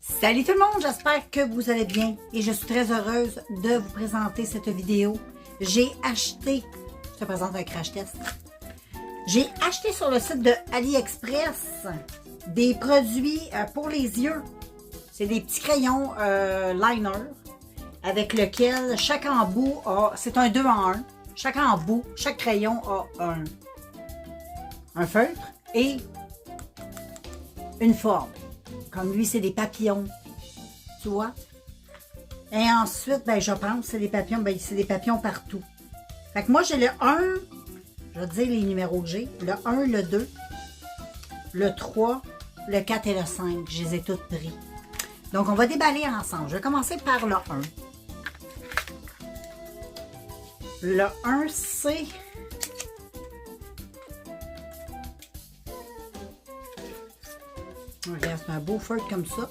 Salut tout le monde, j'espère que vous allez bien et je suis très heureuse de vous présenter cette vidéo. J'ai acheté, je te présente un crash test, j'ai acheté sur le site de AliExpress des produits pour les yeux. C'est des petits crayons liner avec lequel chaque embout a, c'est un 2 en 1, chaque embout, chaque crayon a un feutre et une forme. Comme lui, c'est des papillons, tu vois. Et ensuite, ben, je pense, c'est des papillons, ben, c'est des papillons partout. Fait que moi, j'ai le 1, je vais te dire les numéros que j'ai. Le 1, le 2, le 3, le 4 et le 5. Je les ai tous pris. Donc, on va déballer ensemble. Je vais commencer par le 1. Le 1, c'est... Regarde, c'est un beau feutre comme ça.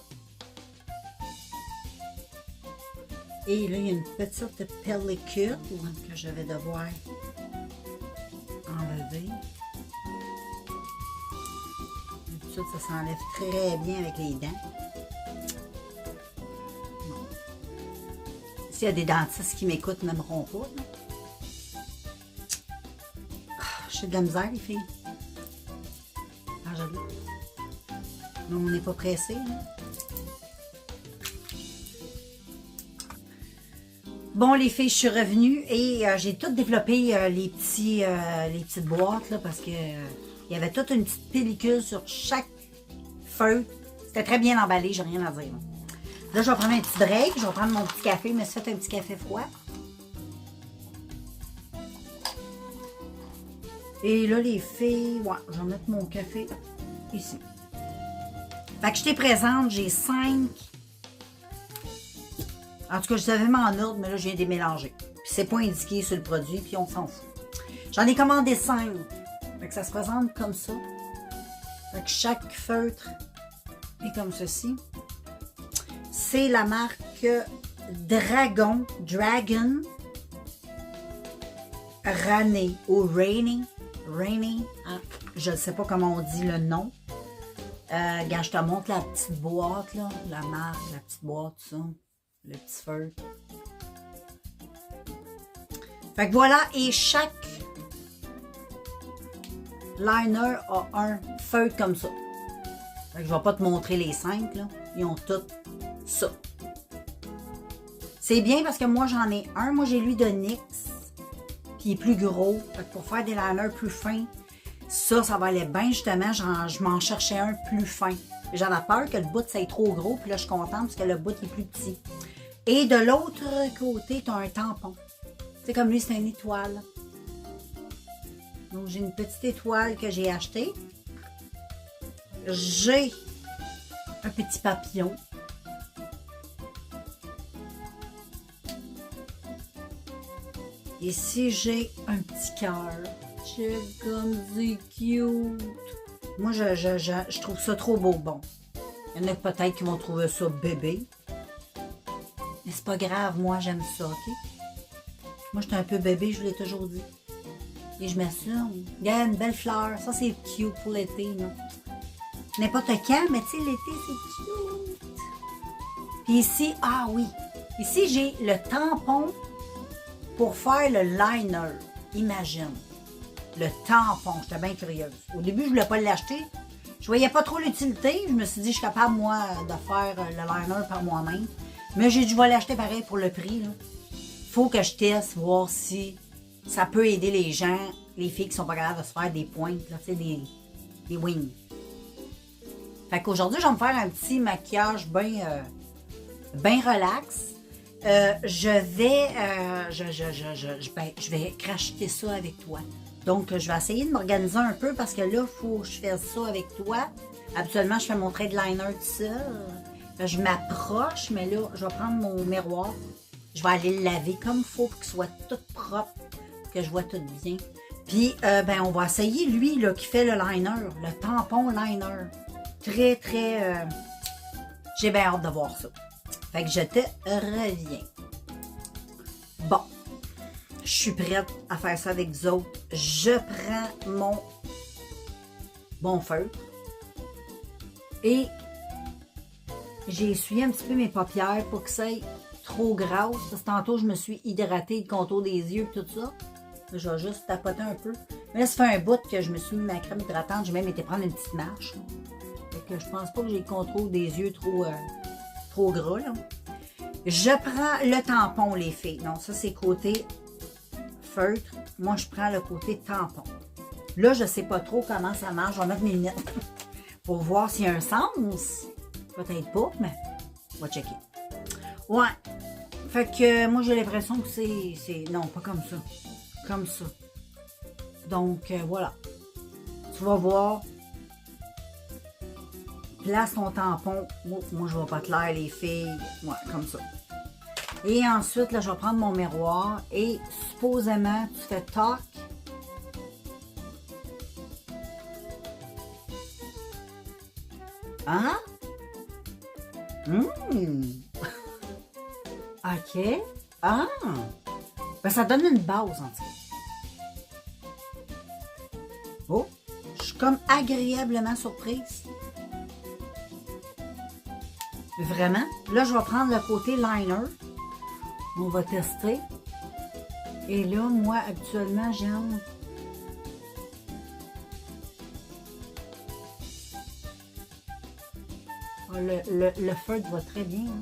Et là, il y a une petite pellicule que je vais devoir enlever. D'habitude, ça s'enlève très bien avec les dents. Bon. S'il y a des dentistes qui m'écoutent, n'aimeront pas. J'ai de la misère, les filles. Ah, j'avoue. Non, on n'est pas pressé. Hein? Bon, les filles, je suis revenue et j'ai tout développé les petites boîtes là, parce que il y avait toute une petite pellicule sur chaque feuille. C'était très bien emballé, j'ai rien à dire. Là, je vais prendre un petit break, je vais prendre mon petit café, mais c'est un petit café froid. Et là, les filles, ouais, je vais mettre mon café ici. Fait que je te présente, j'ai 5. En tout cas, je savais même en ordre, mais là, je viens de les mélanger. Puis c'est pas indiqué sur le produit, puis on s'en fout. J'en ai commandé 5. Fait que ça se présente comme ça. Fait que chaque feutre est comme ceci. C'est la marque Dragon Rainy ou Rainy. Hein? Je ne sais pas comment on dit le nom. Quand je te montre la petite boîte, là, la marque, la petite boîte, ça, le petit feutre. Fait que voilà, et chaque liner a un feutre comme ça. Fait que je vais pas te montrer les 5, là. Ils ont tous ça. C'est bien parce que moi, j'en ai un. Moi, j'ai lui de NYX, qui est plus gros. Fait que pour faire des liners plus fins, ça va aller bien, justement. Je m'en cherchais un plus fin. J'avais peur que le bout soit trop gros, puis là, je suis contente parce que le bout est plus petit. Et de l'autre côté, tu as un tampon. C'est comme lui, c'est une étoile. Donc, j'ai une petite étoile que j'ai achetée. J'ai un petit papillon. Ici, j'ai un petit cœur. C'est comme c'est cute. Moi, je trouve ça trop beau. Bon, il y en a peut-être qui vont trouver ça bébé. Mais c'est pas grave, moi, j'aime ça, OK? Moi, j'étais un peu bébé, je vous l'ai toujours dit. Et je m'assume. Regarde, une belle fleur. Ça, c'est cute pour l'été, là. N'importe quand, mais tu sais, l'été, c'est cute. Puis ici, ah oui. Ici, j'ai le tampon pour faire le liner. Imagine. Le tampon, j'étais bien curieuse. Au début, je ne voulais pas l'acheter. Je voyais pas trop l'utilité. Je me suis dit, je suis capable, moi, de faire le liner par moi-même. Mais j'ai dit, je vais l'acheter pareil pour le prix. Il faut que je teste, voir si ça peut aider les gens, les filles qui sont pas capables de se faire des pointes, là, tu sais, des wings. Fait qu'aujourd'hui, je vais me faire un petit maquillage bien relax. Je vais cracheter ça avec toi. Donc, je vais essayer de m'organiser un peu parce que là, il faut que je fasse ça avec toi. Habituellement, je fais mon trait de liner tout seul. Je m'approche, mais là, je vais prendre mon miroir. Je vais aller le laver comme il faut pour qu'il soit tout propre, que je vois tout bien. Puis, ben, on va essayer, lui, là, qui fait le liner, le tampon liner. Très, très... j'ai bien hâte de voir ça. Fait que je te reviens. Bon. Je suis prête à faire ça avec vous autres. Je prends mon bon feutre et J'ai essuyé un petit peu mes paupières pour que ça aille trop grasse. Parce que tantôt, je me suis hydratée le contour des yeux et tout ça. Là, je vais juste tapoter un peu. Mais là, ça fait un bout que je me suis mis ma crème hydratante. J'ai même été prendre une petite marche. Fait que je pense pas que j'ai le contrôle des yeux trop gras, là. Je prends le tampon, les filles. Non, ça, c'est côté feutre. Moi, je prends le côté tampon. Là, je sais pas trop comment ça marche. Je vais mettre mes lunettes pour voir s'il y a un sens. Peut-être pas, mais on va checker. Ouais. Fait que moi, j'ai l'impression que c'est... Non, pas comme ça. Comme ça. Donc, voilà. Tu vas voir. Place ton tampon. Oh, moi, je vais pas te l'air, les filles. Ouais, comme ça. Et ensuite, là, je vais prendre mon miroir. Et supposément, tu fais toc. Hein? OK. Ah! Ben, ça donne une base, en tout. Oh! Je suis comme agréablement surprise. Vraiment. Là, je vais prendre le côté liner. On va tester. Et là, moi, habituellement, j'aime... Oh, le feutre va très bien. Hein?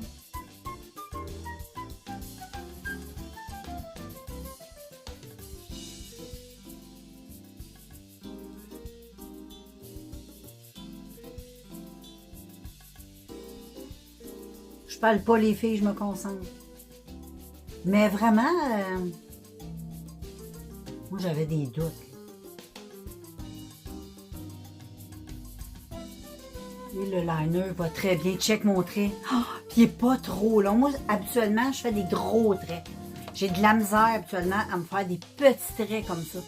Je parle pas les filles, je me concentre. Mais vraiment, moi j'avais des doutes. Et le liner va très bien. Check mon trait. Oh, puis il n'est pas trop long. Moi, habituellement, je fais des gros traits. J'ai de la misère habituellement à me faire des petits traits comme ça.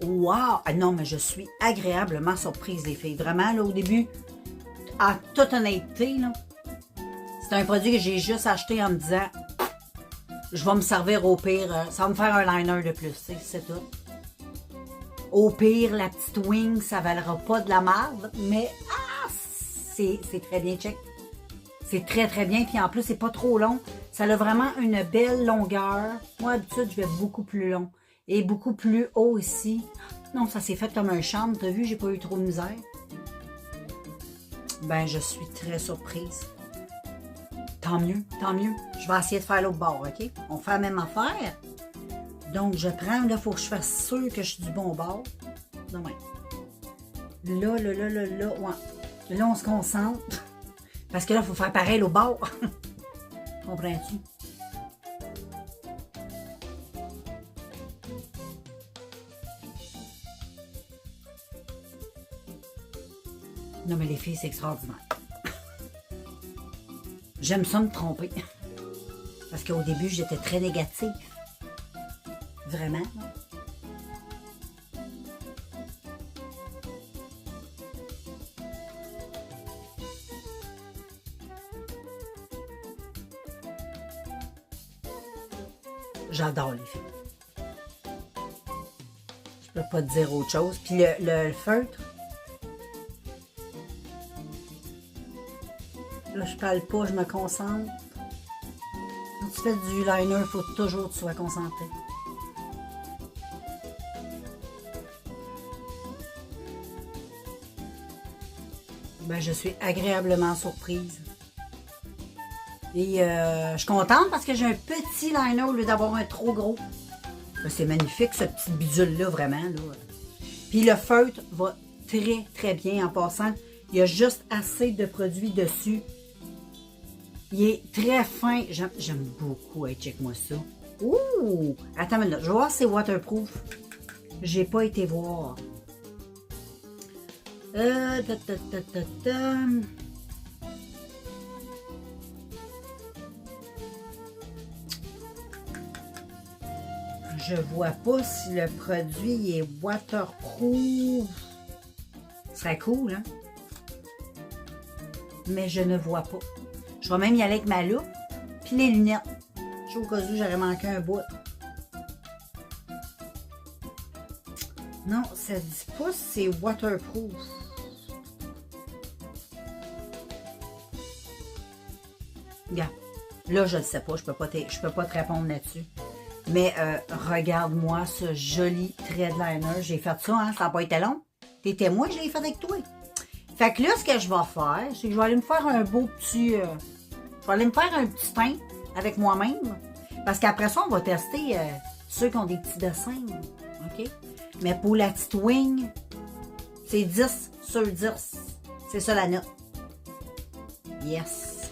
Wow! Ah non, mais je suis agréablement surprise, les filles. Vraiment, là, au début, en toute honnêteté, là, c'est un produit que j'ai juste acheté en me disant je vais me servir au pire. Ça va me faire un liner de plus, c'est tout. Au pire, la petite wing, ça ne valera pas de la merde, mais c'est très bien, check. C'est très, très bien. Puis en plus, c'est pas trop long. Ça a vraiment une belle longueur. Moi, d'habitude, je vais beaucoup plus long. Et beaucoup plus haut ici. Non, ça s'est fait comme un charme. T'as vu, j'ai pas eu trop de misère. Ben, je suis très surprise. Tant mieux, tant mieux. Je vais essayer de faire l'autre bord, OK? On fait la même affaire. Donc, je prends, là, il faut que je fasse sûr que je suis du bon bord. Non, ouais. Là, ouais. Là, on se concentre. Parce que là, il faut faire pareil au bord. Comprends-tu? Non, mais les filles, c'est extraordinaire. J'aime ça me tromper. Parce qu'au début, j'étais très négative. Vraiment. J'adore les filles. Je peux pas te dire autre chose. Puis le feutre. Là, je parle pas, je me concentre. Quand tu fais du liner, il faut toujours que tu sois concentré. Ben, je suis agréablement surprise. Et je suis contente parce que j'ai un petit liner au lieu d'avoir un trop gros. Ben, c'est magnifique, ce petit bidule-là, vraiment. Là. Puis le feutre va très, très bien en passant. Il y a juste assez de produits dessus. Il est très fin. J'aime beaucoup. Hey, check-moi ça. Ouh! Attends une minute. Je vais voir si c'est waterproof. J'ai pas été voir. Je vois pas si le produit est waterproof. Ce serait cool, hein? Mais je ne vois pas. Je vais même y aller avec ma loupe. Puis les lunettes. Je sais au cas où j'aurais manqué un bout. Non, ça dit pas si c'est waterproof. Regarde. Là, je ne sais pas, je peux pas te répondre là-dessus. Mais regarde-moi ce joli thread liner. J'ai fait ça, hein, ça n'a pas été long. T'étais moi, je l'ai fait avec toi. Fait que là, ce que je vais faire, c'est que je vais aller me faire un beau petit... je vais aller me faire un petit teint avec moi-même. Parce qu'après ça, on va tester ceux qui ont des petits dessins. OK? Mais pour la petite wing, c'est 10 sur 10. C'est ça la note. Yes.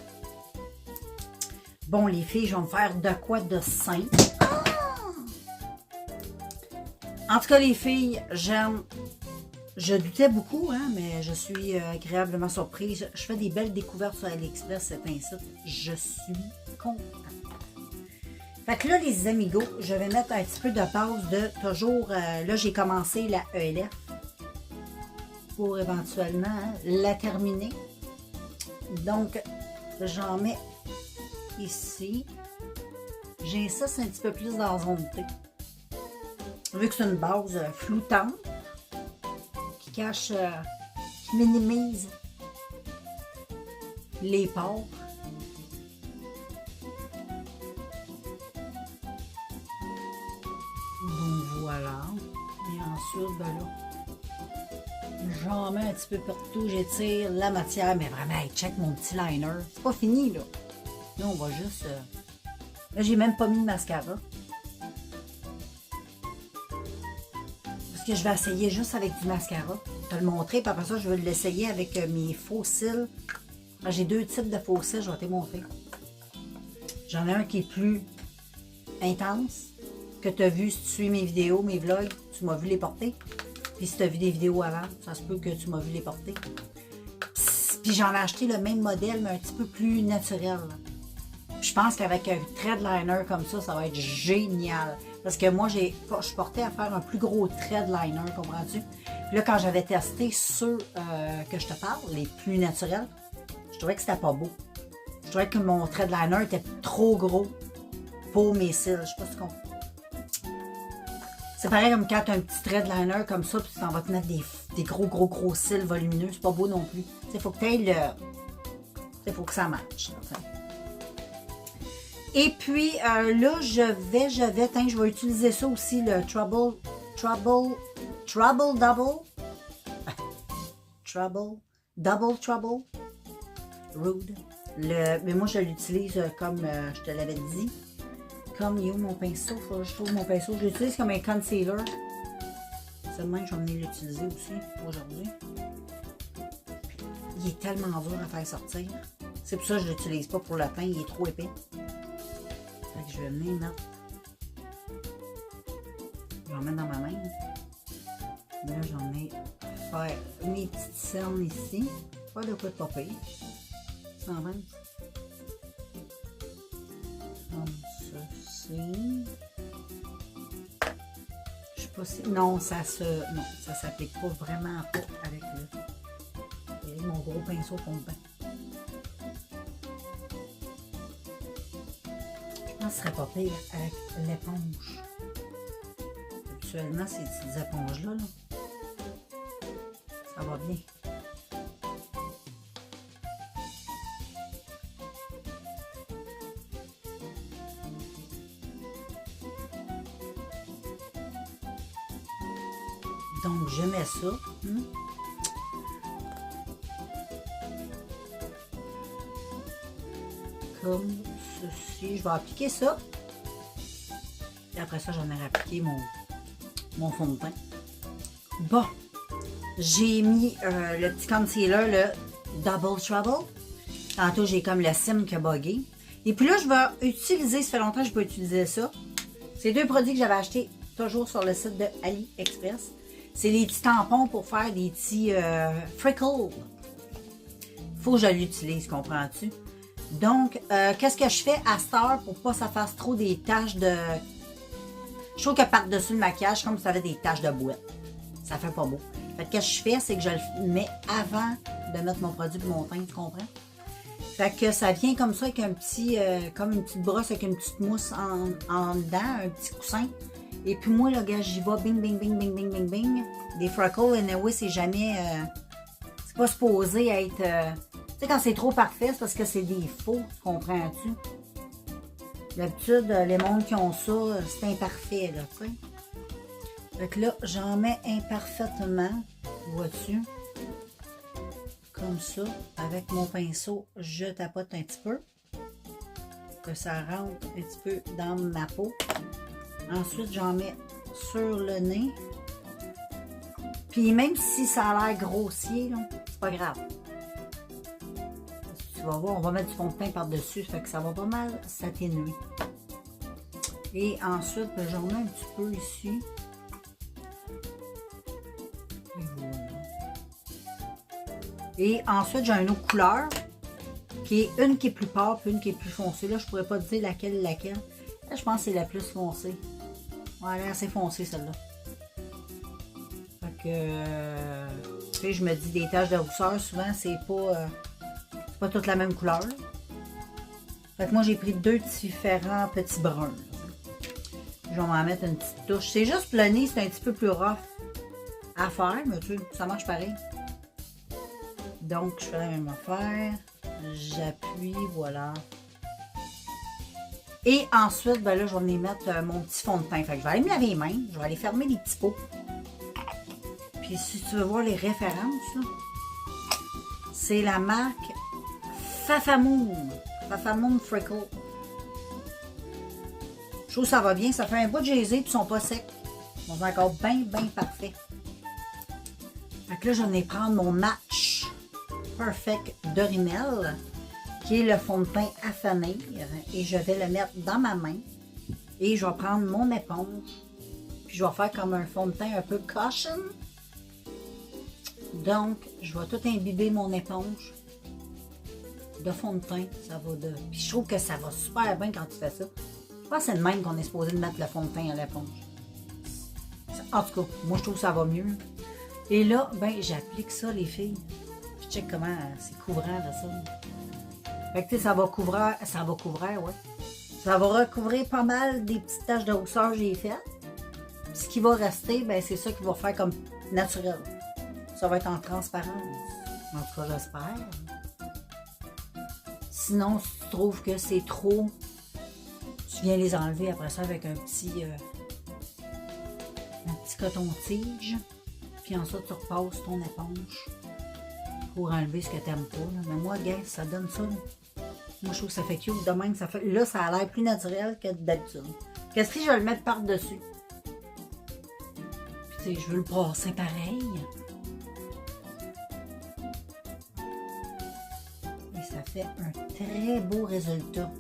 Bon, les filles, je vais me faire de quoi de simple. Ah! En tout cas, les filles, j'aime... Je doutais beaucoup, hein, mais je suis agréablement surprise. Je fais des belles découvertes sur AliExpress, c'est un site. Je suis contente. Fait que là, les amigos, je vais mettre un petit peu de pause de toujours... là, j'ai commencé la ELF pour éventuellement la terminer. Donc, j'en mets ici. J'insiste un petit peu plus dans la zone T. Vu que c'est une base floutante qui cache, qui minimise les pores. Donc voilà. Et ensuite, ben là, j'en mets un petit peu partout, j'étire la matière, mais vraiment, hey, check mon petit liner. C'est pas fini, là. Là, on va juste... Là, j'ai même pas mis de mascara. Parce que je vais essayer juste avec du mascara. Je vais te le montrer, puis après ça, je vais l'essayer avec mes faux cils. J'ai deux types de faux cils, je vais te les montrer. J'en ai un qui est plus intense, que tu as vu si tu suis mes vidéos, mes vlogs, tu m'as vu les porter. Puis si tu as vu des vidéos avant, ça se peut que tu m'as vu les porter. Puis j'en ai acheté le même modèle, mais un petit peu plus naturel. Je pense qu'avec un thread liner comme ça va être génial. Parce que moi, je portais à faire un plus gros thread liner, comprends-tu? Puis là, quand j'avais testé ceux que je te parle, les plus naturels, je trouvais que c'était pas beau. Je trouvais que mon thread liner était trop gros pour mes cils. Je sais pas si tu comprends. C'est pareil comme quand tu as un petit thread liner comme ça, puis tu t'en vas te mettre des gros cils volumineux. C'est pas beau non plus. Il faut que tu aies le... Il faut que ça matche. Et puis, là, je vais utiliser ça aussi, le Trouble Trouble Rude. Mais moi, je l'utilise comme je te l'avais dit. Comme, il est où mon pinceau? Faut que je trouve mon pinceau. Je l'utilise comme un concealer. C'est le même que je vais venir l'utiliser aussi aujourd'hui. Il est tellement dur à faire sortir. C'est pour ça que je ne l'utilise pas pour le teint. Il est trop épais. Fait que je vais venir mettre. Je vais en mettre dans ma main. Là, j'en ai faire mes petites cernes ici. Pas de quoi de papier. 120. Comme ceci. Je sais pas si... Non, ça s'applique pas vraiment pas avec mon gros pinceau fond de teint. Je pense que ce serait pas pire avec l'éponge. Actuellement, ces petites éponges-là, ça va bien. Donc, je mets ça. Comme ceci. Je vais appliquer ça. Et après ça, j'en ai appliqué mon fond de teint. Bon. J'ai mis le petit concealer, le Double Trouble. Tantôt, j'ai comme le cime qui a bugué. Et puis là, je vais utiliser, ça fait longtemps que je peux utiliser ça. C'est deux produits que j'avais achetés toujours sur le site de AliExpress. C'est les petits tampons pour faire des petits freckles. Faut que je l'utilise, comprends-tu? Donc, qu'est-ce que je fais à cette heure pour pas que ça fasse trop des taches de... Je trouve que par-dessus le maquillage, comme si ça avait des taches de boîte. Ça fait pas beau. Fait que ce que je fais, c'est que je le mets avant de mettre mon produit pour mon teint, tu comprends? Fait que ça vient comme ça avec un petit, comme une petite brosse avec une petite mousse en dedans, un petit coussin. Et puis moi, là, gars, j'y vais, bing, bing, bing, bing, bing, bing, bing. Des freckles, anyway, c'est jamais... c'est pas supposé être... tu sais, quand c'est trop parfait, c'est parce que c'est des faux, comprends-tu? D'habitude, les mondes qui ont ça, c'est imparfait, là, tu sais. Fait que là, j'en mets imparfaitement, vois-tu? Comme ça, avec mon pinceau, je tapote un petit peu. Que ça rentre un petit peu dans ma peau. Ensuite, j'en mets sur le nez. Puis même si ça a l'air grossier, là, c'est pas grave. Tu vas voir, on va mettre du fond de teint par-dessus, fait que ça va pas mal s'atténuer. Et ensuite, ben, j'en mets un petit peu ici. Et voilà. Et ensuite, j'ai une autre couleur, qui est une qui est plus pâle, puis une qui est plus foncée. Là, je pourrais pas te dire laquelle est laquelle. Là, je pense que c'est la plus foncée. Ouais, elle est assez foncée, celle-là. Fait que, tu sais, je me dis, des taches de rousseur, souvent, c'est pas toute la même couleur. Fait que moi, j'ai pris deux différents petits bruns. Je vais m'en mettre une petite touche. C'est juste le nez, c'est un petit peu plus rough à faire, mais tu sais, ça marche pareil. Donc, je fais la même affaire. J'appuie, voilà. Et ensuite, ben là, je vais venir mettre mon petit fond de teint. Fait que je vais aller me laver les mains. Je vais aller fermer les petits pots. Puis si tu veux voir les références, c'est la marque Fafamoon. Fafamoon Freckle. Je trouve que ça va bien. Ça fait un bout de gésé, puis ils sont pas secs. Ils sont encore bien, bien parfaits. Fait que là, je vais prendre mon Match Perfect de Rimmel, qui est le fond de teint à famille. Et je vais le mettre dans ma main. Et je vais prendre mon éponge. Puis je vais faire comme un fond de teint un peu caution. Donc, je vais tout imbiber mon éponge de fond de teint. Ça va de... Puis je trouve que ça va super bien quand tu fais ça. Je pense que c'est de même qu'on est supposé de mettre le fond de teint à l'éponge. En tout cas, moi je trouve que ça va mieux. Et là, ben j'applique ça, les filles. Je check comment c'est couvrant là, ça. Fait que tu sais, ça va couvrir, ouais. Ça va recouvrir pas mal des petites taches de rousseur que j'ai faites. Ce qui va rester, ben c'est ça qui va faire comme naturel. Ça va être en transparence. En tout cas, j'espère. Sinon, si tu trouves que c'est trop, tu viens les enlever après ça avec un petit coton-tige. Puis ensuite, tu repasses ton éponge pour enlever ce que tu n'aimes pas. Là. Mais moi, gars, ça donne ça. Là. Moi, je trouve que ça fait cute. De même, ça fait... Là, ça a l'air plus naturel que d'habitude. Qu'est-ce que si je vais le mettre par-dessus? Puis, tu sais, je veux le brasser pareil. Et ça fait un très beau résultat.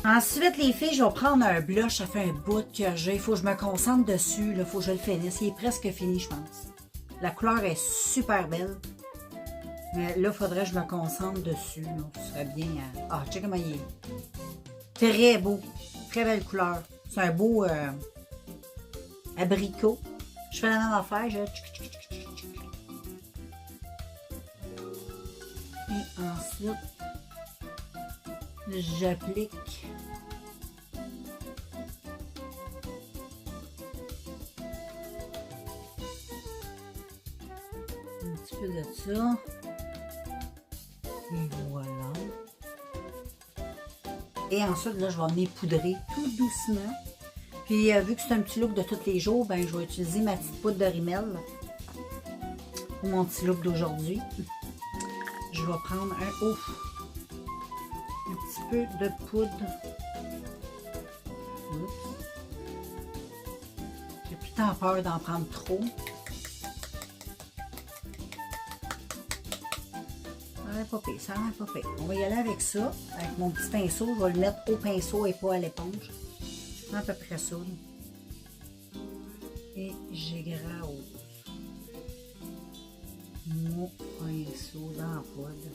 Ensuite, les filles, je vais prendre un blush. Ça fait un bout que j'ai. Il faut que je me concentre dessus. Il faut que je le finisse. Il est presque fini, je pense. La couleur est super belle. Mais là, il faudrait que je me concentre dessus. Là. Ce serait bien. Ah, check comment il est. Très beau. Très belle couleur. C'est un beau abricot. Je fais la même affaire. Et ensuite, j'applique un petit peu de ça. Et voilà. Et ensuite, là, je vais venir poudrer tout doucement. Puis, vu que c'est un petit look de tous les jours, ben, je vais utiliser ma petite poudre de Rimmel pour mon petit look d'aujourd'hui. Je vais prendre un petit peu de poudre. Oups. J'ai tout le temps peur d'en prendre trop. Ça va pas pire. On va y aller avec ça, avec mon petit pinceau. Je vais le mettre au pinceau et pas à l'éponge. À peu près ça. Là. Et j'égrose mon pinceau dans la poudre.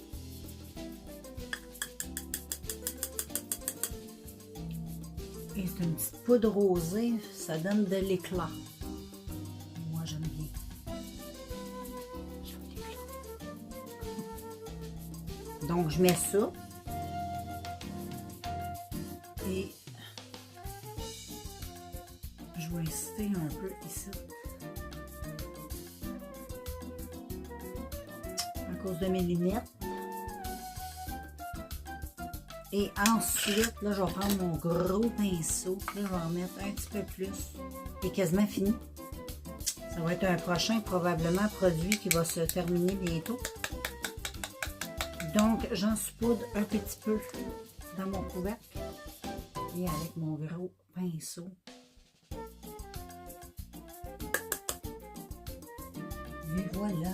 Et c'est une petite poudre rosée, ça donne de l'éclat. Moi, j'aime bien. Donc, je mets ça. Et je vais inciter un peu ici. À cause de mes lunettes. Et ensuite, là, je vais prendre mon gros pinceau. Là, je vais en mettre un petit peu plus. Il est quasiment fini. Ça va être un prochain, probablement, produit qui va se terminer bientôt. Donc, j'en saupoudre un petit peu dans mon couvercle. Et avec mon gros pinceau. Et voilà.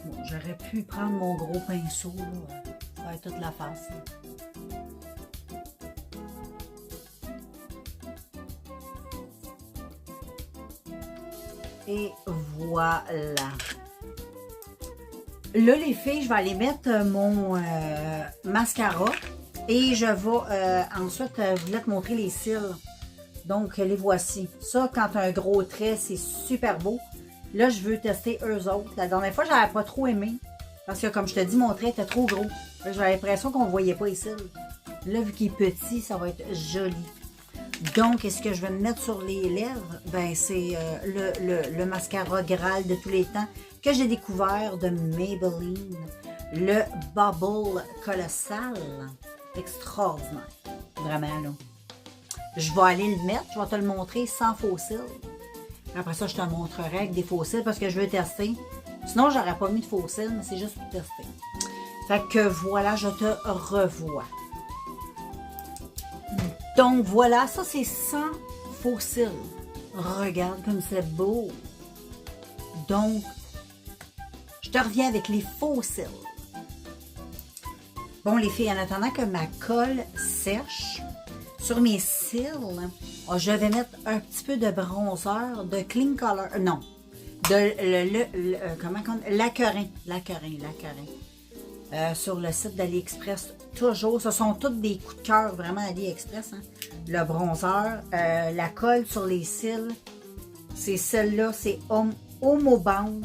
Bon, j'aurais pu prendre mon gros pinceau, là, faire toute la face. Là. Et voilà. Là, les filles, je vais aller mettre mon mascara. Et je vais ensuite vous te montrer les cils. Donc, les voici. Ça, quand tu as un gros trait, c'est super beau. Là, je veux tester eux autres. La dernière fois, je n'avais pas trop aimé. Parce que, comme je te dis, mon trait était trop gros. J'avais l'impression qu'on ne voyait pas les cils. Là, vu qu'il est petit, ça va être joli. Donc, est-ce que je vais me mettre sur les lèvres? Ben, c'est le mascara Graal de tous les temps que j'ai découvert de Maybelline. Le Bubble Colossal. Extraordinaire. Vraiment, là. Je vais aller le mettre. Je vais te le montrer sans faux cils. Après ça, je te le montrerai avec des faux cils parce que je veux tester. Sinon, j'aurais pas mis de faux cils, mais c'est juste pour tester. Fait que voilà, je te revois. Donc voilà, ça c'est sans faux cils. Regarde comme c'est beau. Donc, je te reviens avec les faux cils. Bon les filles, en attendant que ma colle sèche, sur mes cils, je vais mettre un petit peu de bronzer, de Clean Color, non, de comment on dit, Laquerin. Sur le site d'AliExpress, toujours, ce sont tous des coups de cœur vraiment AliExpress, hein. Le bronzer, la colle sur les cils, c'est celle-là, c'est Homo Band,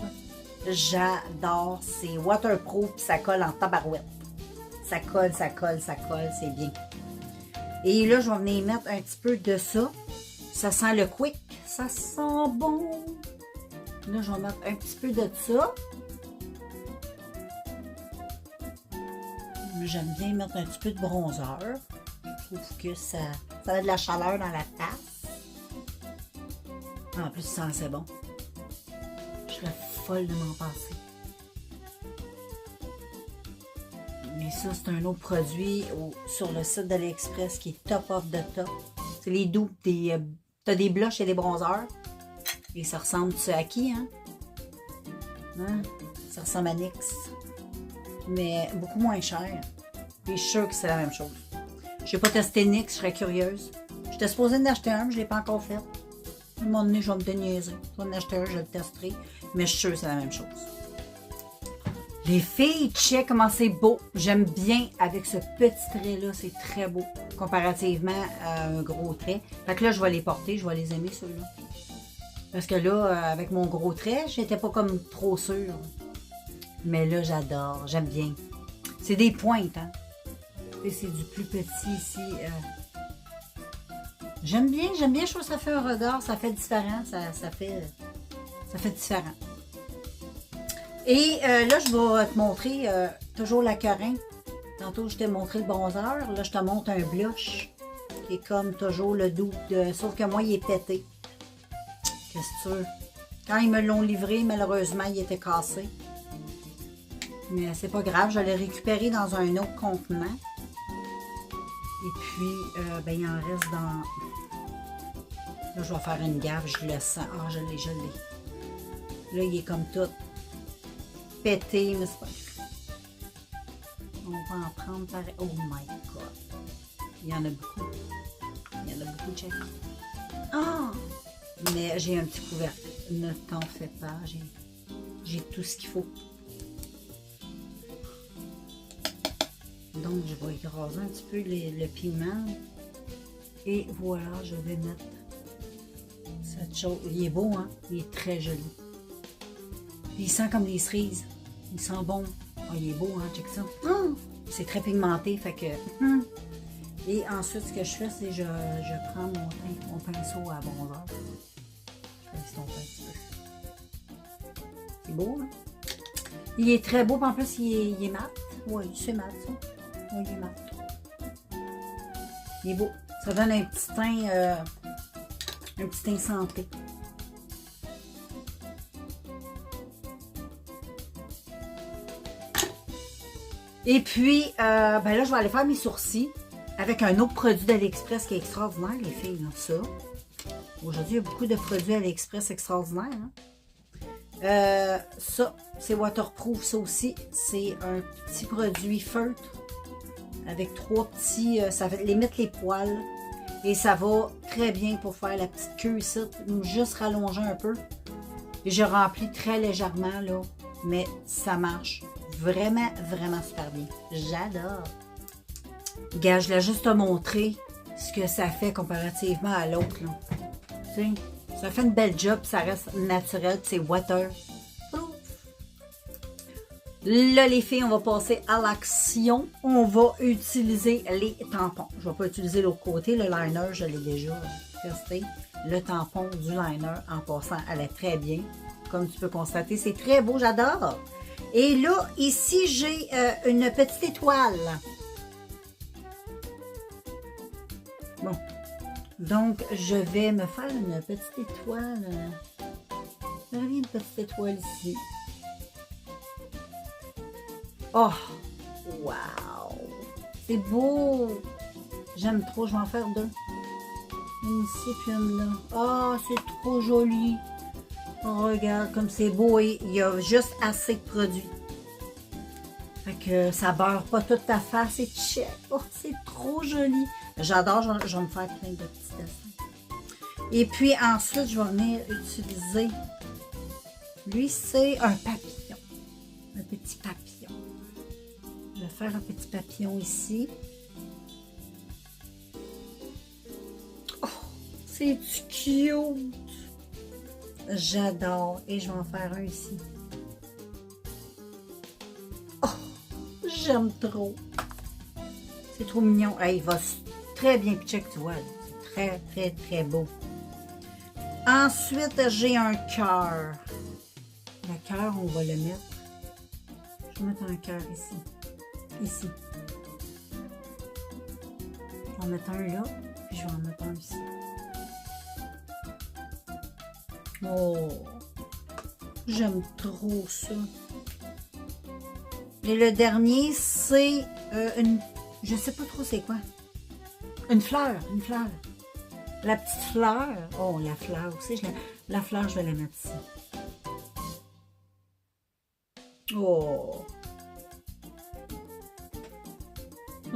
j'adore, c'est waterproof, puis ça colle en tabarouette. Ça colle, c'est bien. Et là, je vais venir mettre un petit peu de ça. Ça sent le quick. Ça sent bon. Là, je vais mettre un petit peu de ça. J'aime bien mettre un petit peu de bronzer. Je trouve que ça a de la chaleur dans la tasse. En plus, ça sent assez bon. Je serais folle de m'en passer. Mais ça, c'est un autre produit sur le site d'AliExpress qui est top of the top. C'est les doux. T'as des blushs et des bronzers. Et ça ressemble, tu sais à qui, hein? Ça ressemble à NYX. Mais beaucoup moins cher. Et je suis sûre que c'est la même chose. Je n'ai pas testé NYX, je serais curieuse. J'étais supposée en acheter un, mais je ne l'ai pas encore fait. À un moment donné, je vais me déniaiser. Je vais en acheter un, je le testerai. Mais je suis sûre que c'est la même chose. Les filles, check comment c'est beau. J'aime bien avec ce petit trait-là. C'est très beau comparativement à un gros trait. Fait que là, je vais les porter. Je vais les aimer, ceux-là. Parce que là, avec mon gros trait, j'étais pas comme trop sûre. Mais là, j'adore. J'aime bien. C'est des pointes, hein. C'est du plus petit ici. J'aime bien. Je trouve que ça fait un regard. Ça fait différent. Ça fait différent. Et là, je vais te montrer toujours Laquerin. Tantôt, je t'ai montré le bronzer. Là, je te montre un blush qui est comme toujours le doux. Sauf que moi, il est pété. Qu'est-ce que tu veux? Quand ils me l'ont livré, malheureusement, il était cassé. Mais c'est pas grave, je l'ai récupéré dans un autre contenant. Et puis, ben, il en reste dans... Là, je vais faire une gaffe, je le sens. Ah, je l'ai. Là, il est comme tout pété, mais c'est pas grave. On va en prendre pareil. Oh my God. Il y en a beaucoup. Check. Ah! Mais j'ai un petit couvercle. Ne t'en fais pas. J'ai tout ce qu'il faut. Donc, je vais écraser un petit peu le piment. Et voilà, je vais mettre cette chose. Il est beau, hein? Il est très joli. Puis il sent comme des cerises. Il sent bon. Oh, il est beau, hein? Check ça. C'est très pigmenté, fait que... Et ensuite, ce que je fais, c'est je prends mon pinceau à bronzer. Je vais estomper un petit peu. Il est beau, hein? Il est très beau, en plus, il est mat. Oui, c'est mat, ça. Oui, il est mat. Il est beau. Ça donne un petit teint santé. Et puis, ben là, je vais aller faire mes sourcils avec un autre produit d'AliExpress qui est extraordinaire, les filles. Là, ça. Aujourd'hui, il y a beaucoup de produits AliExpress extraordinaires. Hein? Ça, c'est waterproof. Ça aussi, c'est un petit produit feutre avec 3 petits... ça limite les poils. Et ça va très bien pour faire la petite queue ici. Juste rallonger un peu. Et je remplis très légèrement, là. Mais ça marche vraiment, vraiment super bien. J'adore. Gars, je l'ai juste te montrer ce que ça fait comparativement à l'autre. Tu sais, ça fait une belle job, ça reste naturel, c'est waterproof. Là, les filles, on va passer à l'action. On va utiliser les tampons. Je ne vais pas utiliser l'autre côté. Le liner, je l'ai déjà testé. Le tampon du liner, en passant, elle est très bien. Comme tu peux constater, c'est très beau, j'adore. Et là, ici, j'ai une petite étoile. Bon. Donc, je vais me faire une petite étoile. J'avais une petite étoile ici. Oh! Wow! C'est beau! J'aime trop, je vais en faire 2. Une ici, puis une là. Oh, c'est trop joli! Regarde comme c'est beau et il y a juste assez de produits. Fait que ça beurre pas toute ta face, c'est check. Oh, c'est trop joli. J'adore, je vais me faire plein de petits dessins. Et puis ensuite, je vais venir utiliser. Lui, c'est un papillon. Un petit papillon. Je vais faire un petit papillon ici. Oh, c'est cute. J'adore. Et je vais en faire un ici. Oh, j'aime trop. C'est trop mignon. Hey, il va très bien pitcher, tu vois. C'est très, très, très beau. Ensuite, j'ai un cœur. Le cœur, on va le mettre. Je vais mettre un cœur ici. Ici. Je vais en mettre un là. Puis je vais en mettre un ici. Oh, j'aime trop ça. Et le dernier, c'est une... Je sais pas trop c'est quoi. Une fleur, une fleur. La petite fleur. Oh, la fleur aussi. La fleur, je vais la mettre ici. Oh.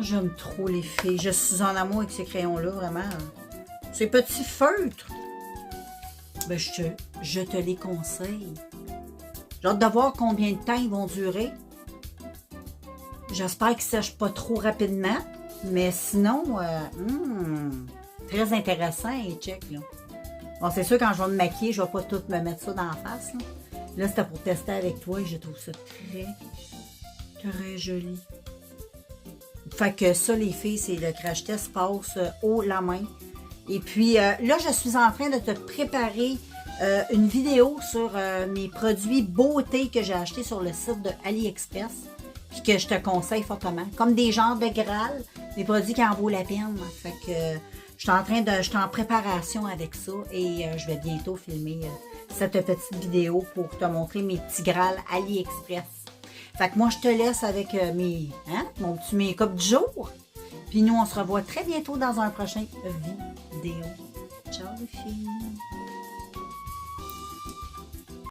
J'aime trop les filles. Je suis en amour avec ces crayons-là, vraiment. Ces petits feutres. Ben, je te les conseille. J'ai hâte de voir combien de temps ils vont durer. J'espère qu'ils ne sèchent pas trop rapidement. Mais sinon, très intéressant et check. Là. Bon, c'est sûr, quand je vais me maquiller, je ne vais pas tout me mettre ça dans la face. Là, c'était pour tester avec toi et je trouve ça très, très joli. Fait que ça, les filles, c'est le crash test passe haut la main. Et puis, là, je suis en train de te préparer une vidéo sur mes produits beauté que j'ai achetés sur le site de AliExpress. Puis que je te conseille fortement. Comme des genres de Graal, des produits qui en vaut la peine. Fait que je suis en préparation avec ça et je vais bientôt filmer cette petite vidéo pour te montrer mes petits Graal AliExpress. Fait que moi, je te laisse avec mon petit make-up du jour. Puis nous, on se revoit très bientôt dans un prochain vidéo. Ciao les filles!